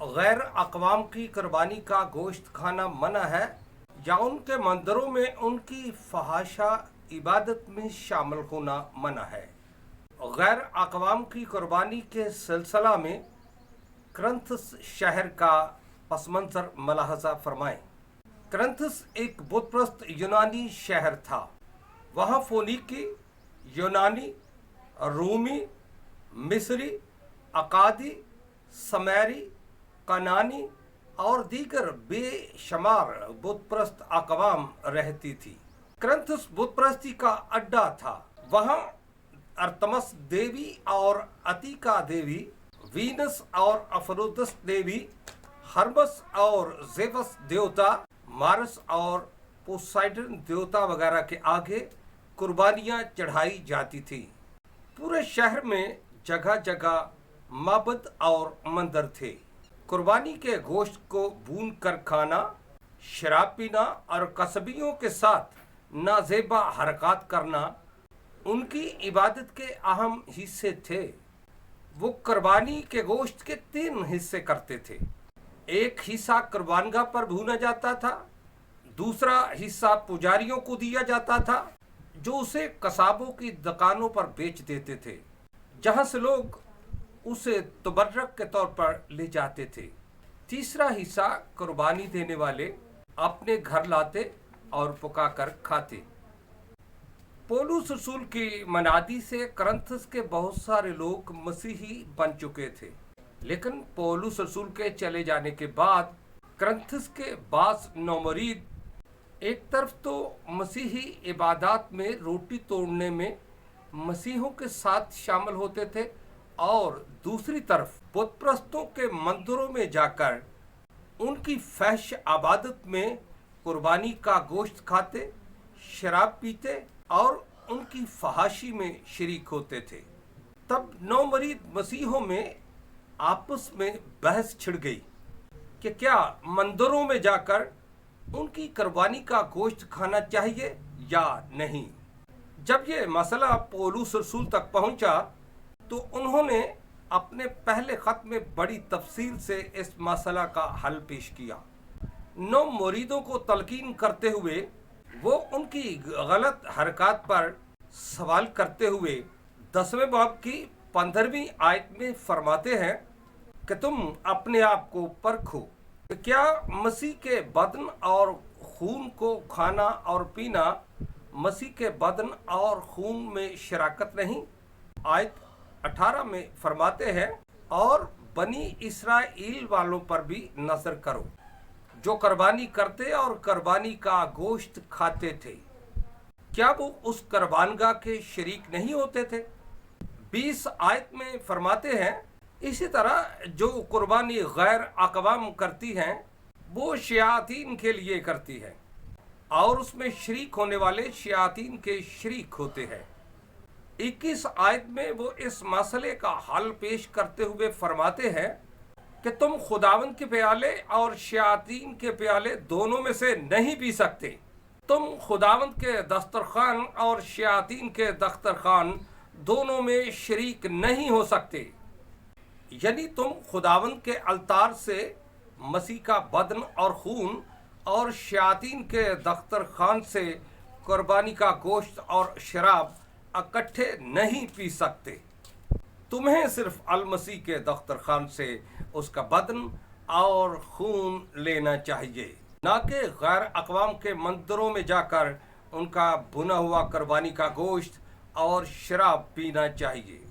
गैर अक़वाम की कुर्बानी का गोश्त खाना मना है या उनके मंदिरों में उनकी फहाशा इबादत में शामिल होना मना है। गैर अक़वाम की कुर्बानी के सिलसिला में करंथस शहर का पस मंज़र मलाहज़ा फरमाएं। करंथस एक बुतप्रस्त यूनानी शहर था। वहाँ फोनीकी, यूनानी, रूमी, मिस्री, अकादी, समैरी, कनानी और दीगर बेशुमार बुतप्रस्त अक़वाम रहती थी। करंथस बुतप्रस्ती का अड्डा था। वहाँ अर्तमस देवी और अतीका देवी, वीनस और अफरोदस देवी, हर्मस और जेवस देवता, मारस और पोसाइडन देवता वगैरह के आगे कुर्बानियाँ चढ़ाई जाती थी। पूरे शहर में जगह जगह माबद और मंदिर थे। कुर्बानी के गोश्त को भून कर खाना, शराब पीना और कसबियों के साथ नाजेबा हरकत करना उनकी इबादत के अहम हिस्से थे। वो कुर्बानी के गोश्त के 3 हिस्से करते थे। एक हिस्सा कुर्बानगाह पर भूना जाता था, दूसरा हिस्सा पुजारियों को दिया जाता था जो उसे कसाबों की दुकानों पर बेच देते थे, जहां से लोग उसे तबर्रक के तौर पर ले जाते थे। तीसरा हिस्सा कुर्बानी देने वाले अपने घर लाते और पकाकर खाते। पौलुस रसूल की मनादी से करंथस के बहुत सारे लोग मसीही बन चुके थे, लेकिन पौलुस रसूल के चले जाने के बाद करंथस के बास नौमरीद एक तरफ तो मसीही इबादत में रोटी तोड़ने में मसीहों के साथ शामिल होते थे और दूसरी तरफ बुतप्रस्तों के मंदिरों में जाकर उनकी फहश इबादत में कुर्बानी का गोश्त खाते, शराब पीते और उनकी फहाशी में शरीक होते थे। तब नौमरीद मसीहों में आपस में बहस छिड़ गई कि क्या मंदिरों में जाकर उनकी कुर्बानी का गोश्त खाना चाहिए या नहीं। जब ये मसला पौलुस रसूल तक पहुंचा तो उन्होंने अपने पहले खत में बड़ी तफसील से इस मसला का हल पेश किया। 9 मुरीदों को तलकीन करते हुए वो उनकी गलत हरकत पर सवाल करते हुए 10वें बाब की 15वीं आयत में फरमाते हैं कि तुम अपने आप को परखो, क्या मसीह के बदन और खून को खाना और पीना मसीह के बदन और खून में शराकत नहीं। आयत 18 में फरमाते हैं और बनी इस्राएल वालों पर भी नजर करो जो कुर्बानी करते और कुर्बानी का गोश्त खाते थे, क्या वो उस कुर्बानगाह के शरीक नहीं होते थे। 20 आयत में फरमाते हैं इसी तरह जो कुर्बानी गैर अक़वाम करती हैं वो शयातीन के लिए करती है और उसमें शरीक होने वाले शयातीन के शरीक होते हैं। 21 आयत में वो इस मसले का हल पेश करते हुए फरमाते हैं कि तुम खुदावंद के प्याले और शयातीन के प्याले दोनों में से नहीं पी सकते। तुम खुदावंद के दस्तरखान और शयातीन के दस्तरखान दोनों में शरीक नहीं हो सकते। यानी तुम खुदावंद के अलतार से मसीह का बदन और खून और शयातीन के दस्तरखान से कुर्बानी का गोश्त और शराब इकट्ठे नहीं पी सकते। तुम्हें सिर्फ अल मसीह के दस्तरखान से उसका बदन और खून लेना चाहिए, ना कि गैर अक़वाम के मंदिरों में जाकर उनका भुना हुआ कुर्बानी का गोश्त और शराब पीना चाहिए।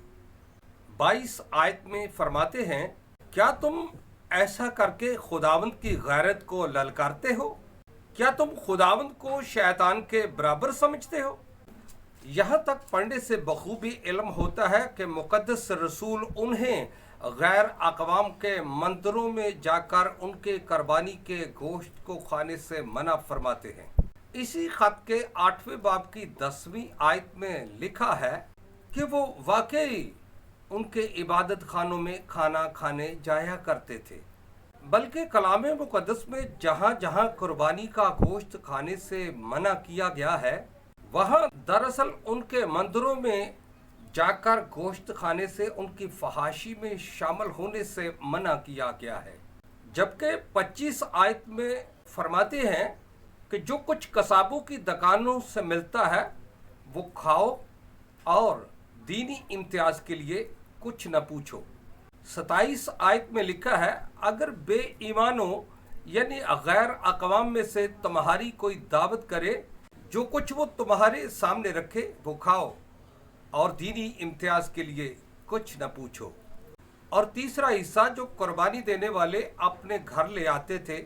22 आयत में फरमाते हैं क्या तुम ऐसा करके खुदावंद की गैरत को ललकारते हो? क्या तुम खुदावंद को शैतान के बराबर समझते हो? यहाँ तक पढ़ने से बखूबी इल्म होता है कि मुक़द्दस रसूल उन्हें गैर अक़वाम के मंदिरों में जाकर उनके कुर्बानी के गोश्त को खाने से मना फरमाते हैं। इसी खत के 8वें बाब की 10वीं आयत में लिखा है कि वो वाकई उनके इबादत खानों में खाना खाने जाया करते थे, बल्कि कलाम मुक़द्दस में जहाँ जहाँ कुर्बानी का गोश्त खाने से मना किया गया है वहाँ दरअसल उनके मंदिरों में जाकर गोश्त खाने से उनकी फहाशी में शामिल होने से मना किया गया है। जबकि 25 आयत में फरमाते हैं कि जो कुछ कसाबों की दुकानों से मिलता है वो खाओ और दीनी इम्तियाज के लिए कुछ न पूछो। 27 आयत में लिखा है, अगर बेईमानों यानी गैर अक़वाम में से तुम्हारी कोई दावत करे, जो कुछ वो तुम्हारे सामने रखे वो खाओ और दीनी इम्तियाज के लिए कुछ न पूछो। और तीसरा हिस्सा जो कुर्बानी देने वाले अपने घर ले आते थे,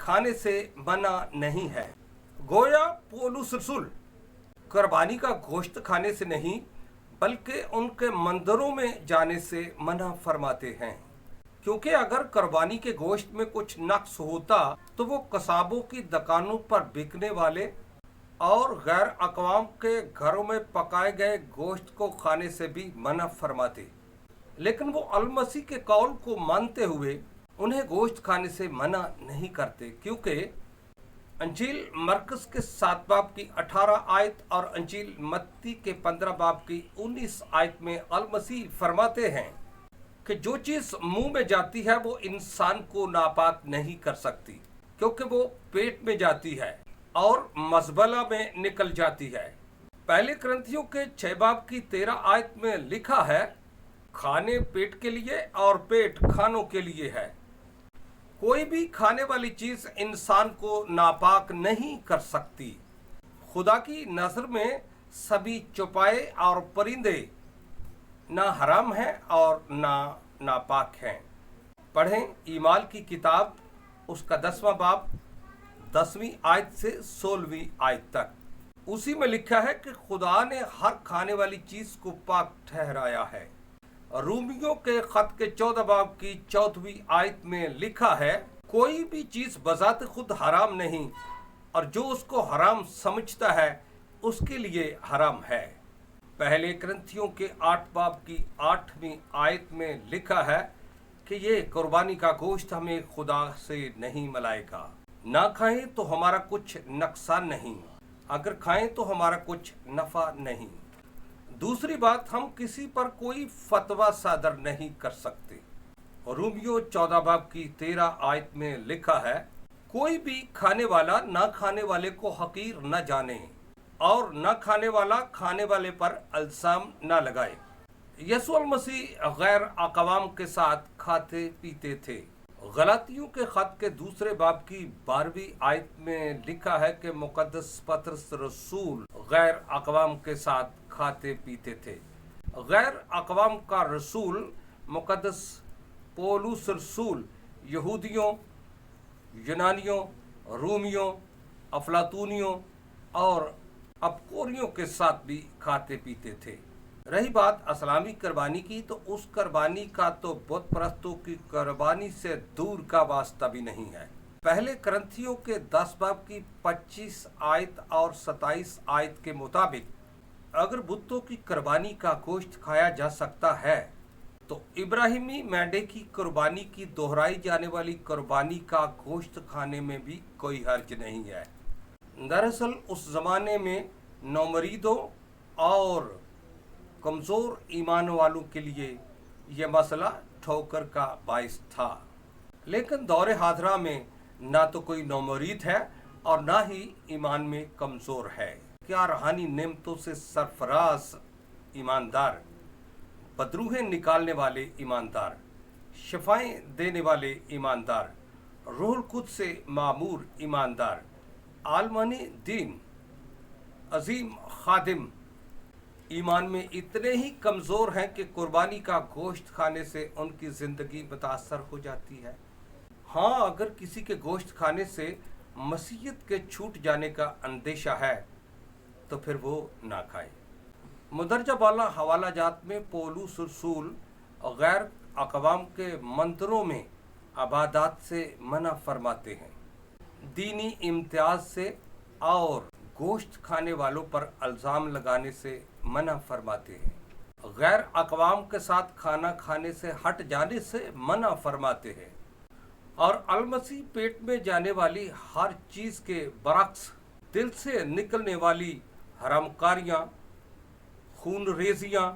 खाने से मना नहीं है। गोया पौलुस रसूल कुर्बानी का गोश्त खाने से नहीं बल्कि उनके मंदिरों में जाने से मना फरमाते हैं, क्योंकि अगर कुर्बानी के गोश्त में कुछ नक्स होता तो वो कसाबों की दुकानों पर बिकने वाले और गैर अक़वाम के घरों में पकाए गए गोश्त को खाने से भी मना फरमाते। लेकिन वो अलमसीह के कौल को मानते हुए उन्हें गोश्त खाने से मना नहीं करते, क्योंकि अंजील मरकस के 7 बाब की 18 आयत और अंजील मत्ती के 15 बाब की 19 आयत में अलमसीह फरमाते हैं कि जो चीज़ मुंह में जाती है वो इंसान को नापाक नहीं कर सकती, क्योंकि वो पेट में जाती है और मज़बला में निकल जाती है। पहले करंथियों के 6 बाब की 13 आयत में लिखा है, खाने पेट के लिए और पेट खानों के लिए है। कोई भी खाने वाली चीज इंसान को नापाक नहीं कर सकती। खुदा की नजर में सभी चौपाए और परिंदे ना हराम हैं और ना नापाक हैं। पढ़ें ईमाल की किताब उसका 10वां बाब 10वीं आयत से 16वीं आयत तक। उसी में लिखा है कि खुदा ने हर खाने वाली चीज को पाक ठहराया है। रूमियों के खत के 14 बाब की 14वीं आयत में लिखा है, कोई भी चीज बजात खुद हराम नहीं और जो उसको हराम समझता है उसके लिए हराम है। पहले करंथियों के 8 बाब की 8वीं आयत में लिखा है कि ये कुर्बानी का गोश्त हमें खुदा से नहीं मिलाएगा। ना खाएं तो हमारा कुछ नुकसान नहीं, अगर खाएं तो हमारा कुछ नफा नहीं। दूसरी बात, हम किसी पर कोई फतवा सादर नहीं कर सकते। रोमियो 14 बाब की 13 आयत में लिखा है, कोई भी खाने वाला ना खाने वाले को हकीर न जाने और न खाने वाला खाने वाले पर इल्जाम न लगाए। यीशु मसीह गैर अक़वाम के साथ खाते पीते थे। गलातियों के खत के 2 बाब की 12वीं आयत में लिखा है कि मुक़द्दस पतरस रसूल गैर अक़वाम के साथ खाते पीते थे। गैर अक़वाम का रसूल मुक़द्दस पौलुस रसूल यहूदियों, यूनानियों, रूमियों, अफलातूनियों और अबकोरियों के साथ भी खाते पीते थे। रही बात इस्लामी कुर्बानी की, तो उस कुर्बानी का तो बुत परस्तों की कुर्बानी से दूर का वास्ता भी नहीं है। पहले करंथियों के 10 बाब की 25 आयत और 27 आयत के मुताबिक अगर बुतों की कुर्बानी का गोश्त खाया जा सकता है तो इब्राहिमी मेंढे की कुर्बानी की दोहराई जाने वाली कुर्बानी का गोश्त खाने में भी कोई हर्ज नहीं है। दरअसल उस जमाने में नौमरीदों और कमज़ोर ईमान वालों के लिए यह मसला ठोकर का बाइस था। लेकिन दौरे हाजरा में ना तो कोई नौमरीद है और ना ही ईमान में कमज़ोर है। क्या रूहानी नेमतों से सरफराज ईमानदार, बदरूहें निकालने वाले ईमानदार, शफाएं देने वाले ईमानदार, रूहुल कुद्स से मामूर ईमानदार, आलमानी दीन, अजीम खादिम ईमान में इतने ही कमज़ोर हैं कि कुर्बानी का गोश्त खाने से उनकी ज़िंदगी मुतासर हो जाती है। हाँ, अगर किसी के गोश्त खाने से मसीहत के छूट जाने का अंदेशा है तो फिर वो ना खाए। मुदरजा बाला हवाला जात में पौलुस रसूल गैर अक़वाम के मंदिरों में इबादत से मना फरमाते हैं, दीनी इम्तियाज से और गोश्त खाने वालों पर इल्ज़ाम लगाने से मना फरमाते हैं, गैर अक़वाम के साथ खाना खाने से हट जाने से मना फरमाते हैं और अलमसीह पेट में जाने वाली हर चीज़ के बरक्स दिल से निकलने वाली हरामकारियाँ, खून रेजियाँ,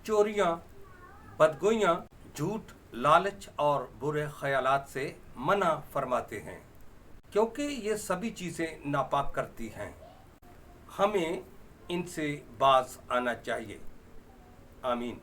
चोरियाँ, बदगोइयाँ, झूठ, लालच और बुरे ख्यालात से मना फरमाते हैं, क्योंकि ये सभी चीज़ें नापाक करती हैं। हमें इनसे बाज आना चाहिए। आमीन।